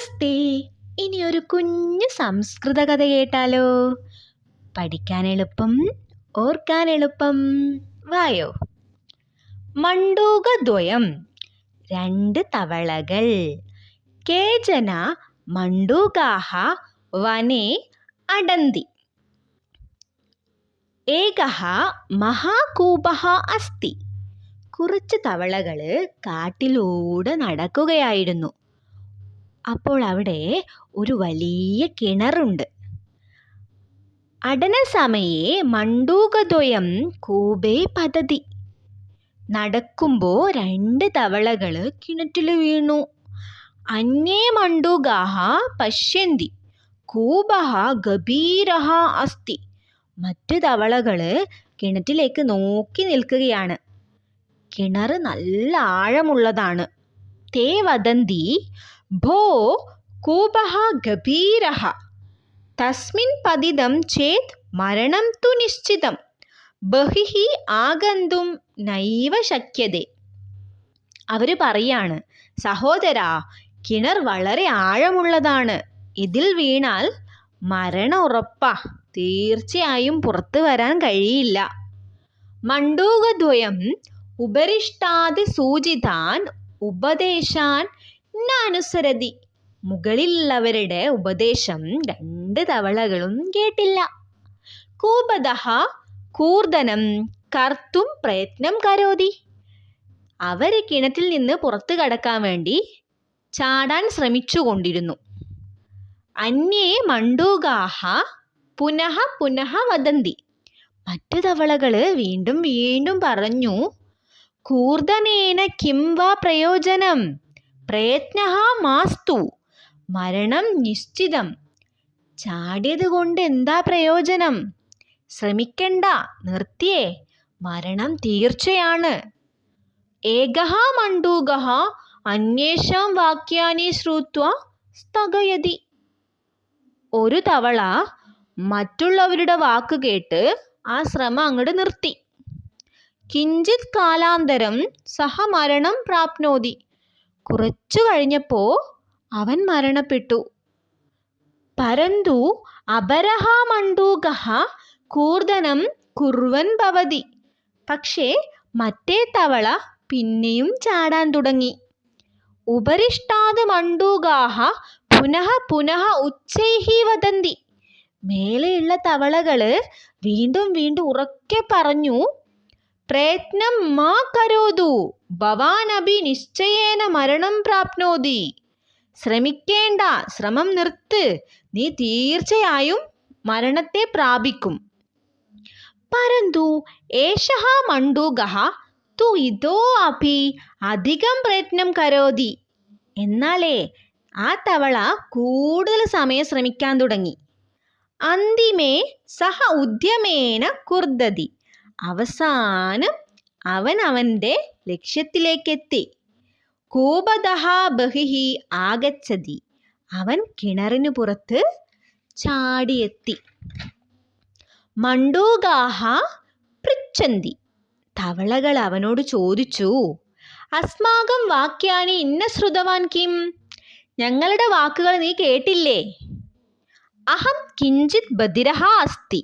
നമസ്തേ. ഇനി ഒരു കുഞ്ഞു സംസ്കൃത കഥ കേട്ടാലോ? പഠിക്കാൻ എളുപ്പം, ഓർക്കാൻ എളുപ്പം. വായോ. മണ്ഡൂകദ്വയം, രണ്ട് തവളകൾ. കേചന മണ്ഡൂകാഹ വനേ അടന്തി. ഏകഃ മഹാകൂപഃ അസ്തി. കുറച്ച് തവളകൾ കാട്ടിലൂടെ നടക്കുകയായിരുന്നു. അപ്പോൾ അവിടെ ഒരു വലിയ കിണറുണ്ട്. അടനസമയേ മണ്ഡൂകദ്വയം കൂപേ പതതി. നടക്കുമ്പോൾ രണ്ട് തവളകൾ കിണറ്റിൽ വീണു. അന്യേ മണ്ഡൂകാഹ പശ്യന്തി കൂപഃ ഗഭീരഃ അസ്തി. മറ്റു തവളകൾ കിണറ്റിലേക്ക് നോക്കി നിൽക്കുകയാണ്. കിണർ നല്ല ആഴമുള്ളതാണ്. തേ വദന്തി ഭോ കൂപഃ ഗഭീരഃ തസ്മിൻ പതിതം ചേത് മരണം തു നിശ്ചിതം ബഹിഃ ആഗന്തും നൈവ ശക്യതേ. അവർ പറയാണ്, സഹോദരാ, കിണർ വളരെ ആഴമുള്ളതാണ്. ഇതിൽ വീണാൽ മരണം ഉറപ്പാ. തീർച്ചയായും പുറത്തു വരാൻ കഴിയില്ല. മണ്ഡൂകദ്വയം ഉപരിഷ്ടാത് സൂചിതാൻ ഉപദേശാൻ ന അനുസരതി. മുകളിലുള്ളവരുടെ ഉപദേശം രണ്ട് തവളകളും കേട്ടില്ല. കൂപതഃ കൂർദനം കർത്തും പ്രയത്നം കരോതി. അവർ കിണറ്റിൽ നിന്ന് പുറത്തു കടക്കാൻ വേണ്ടി ചാടാൻ ശ്രമിച്ചുകൊണ്ടിരുന്നു. അന്യേ മണ്ഡൂകാഹ പുനഃ പുനഃ വദന്തി. മറ്റു തവളകൾ വീണ്ടും വീണ്ടും പറഞ്ഞു, കൂർദനേന കിം വാ പ്രയോജനം പ്രയത്നഃ മാസ്തു മരണം നിശ്ചിതം. ചാടിയത് കൊണ്ട് എന്താ പ്രയോജനം? ശ്രമിക്കണ്ട, നിർത്തിയേ, മരണം തീർച്ചയാണ്. ഏകഃ മണ്ഡൂകഃ അന്യേഷാം വാക്യാനി ശ്രുത്വാ സ്ഥഗയതി. ഒരു തവള മറ്റുള്ളവരുടെ വാക്ക് കേട്ട് ആ ശ്രമം അങ്ങോട്ട് നിർത്തി. കിഞ്ചിത് കാലാന്തരം സഹ മരണം പ്രാപ്നോതി. കുറച്ചു കഴിഞ്ഞപ്പോൾ അവൻ മരണപ്പെട്ടു. പരന്തു അപരഃ മണ്ഡൂകഃ കൂർദനം കുർവൻ ഭവതി. പക്ഷേ മറ്റേ തവള പിന്നെയും ചാടാൻ തുടങ്ങി. ഉപരിഷ്ടാത് മണ്ഡൂകാഹ പുനഃ പുനഃ ഉച്ചൈഃ വദന്തി. മേലെയുള്ള തവളകൾ വീണ്ടും വീണ്ടും ഉറക്കെ പറഞ്ഞു, പ്രയത്നം മാ കരോതു ഭവാനഭി നിശ്ചയേന മരണം പ്രാപ്നോതി. ശ്രമിക്കേണ്ട, ശ്രമം നിർത്ത്, നീ തീർച്ചയായും മരണത്തെ പ്രാപിക്കും. പരന്തു ഏഷഃ മണ്ഡൂകഃ തു ഇതോ അപി അധികം പ്രയത്നം കരോതി. എന്നാലേ ആ തവള കൂടുതൽ സമയം ശ്രമിക്കാൻ തുടങ്ങി. അന്തിമേ സഹ ഉദ്യമേന കുർദതി. അവസാനം അവൻ അവൻ്റെ ലക്ഷ്യത്തിലേക്കെത്തി. കൂപതഃ ബഹിഃ ആഗച്ഛതി. അവൻ കിണറിന് പുറത്ത് ചാടിയെത്തി. മണ്ഡൂകാഹ പൃച്ഛന്തി. തവളകൾ അവനോട് ചോദിച്ചു, അസ്മാകം വാക്യാനി ഇന്ന ശ്രുതവാൻ കിം. ഞങ്ങളുടെ വാക്കുകൾ നീ കേട്ടില്ലേ? അഹം കിഞ്ചിത് ബധിരഃ അസ്തി.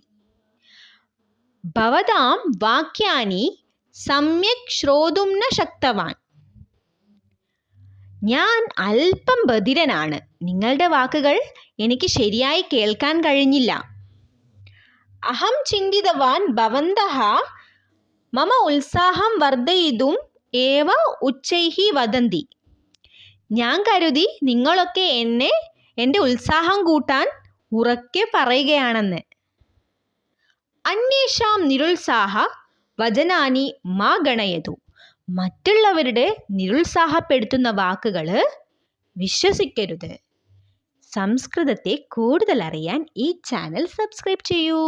ഭവതാം വാക്യാനി സമ്യക് ശ്രോതും ന ശക്തവാൻ. ഞാൻ അല്പം ബധിരനാണ്. നിങ്ങളുടെ വാക്കുകൾ എനിക്ക് ശരിയായി കേൾക്കാൻ കഴിഞ്ഞില്ല. അഹം ചിന്തിതവാൻ ഭവന്തഃ മമ ഉത്സാഹം വർദ്ധയിതും ഏവ ഉച്ചൈഃ വദന്തി. ഞാൻ കരുതി നിങ്ങളൊക്കെ എൻ്റെ ഉത്സാഹം കൂട്ടാൻ ഉറക്കെ പറയുകയാണെന്ന്. അന്യേഷാം നിരുത്സാഹ വചനാനി മാ ഗണയതു. മറ്റുള്ളവരുടെ നിരുത്സാഹപ്പെടുത്തുന്ന വാക്കുകൾ വിശ്വസിക്കരുത്. സംസ്കൃതത്തെ കൂടുതൽ അറിയാൻ ഈ ചാനൽ സബ്സ്ക്രൈബ് ചെയ്യൂ.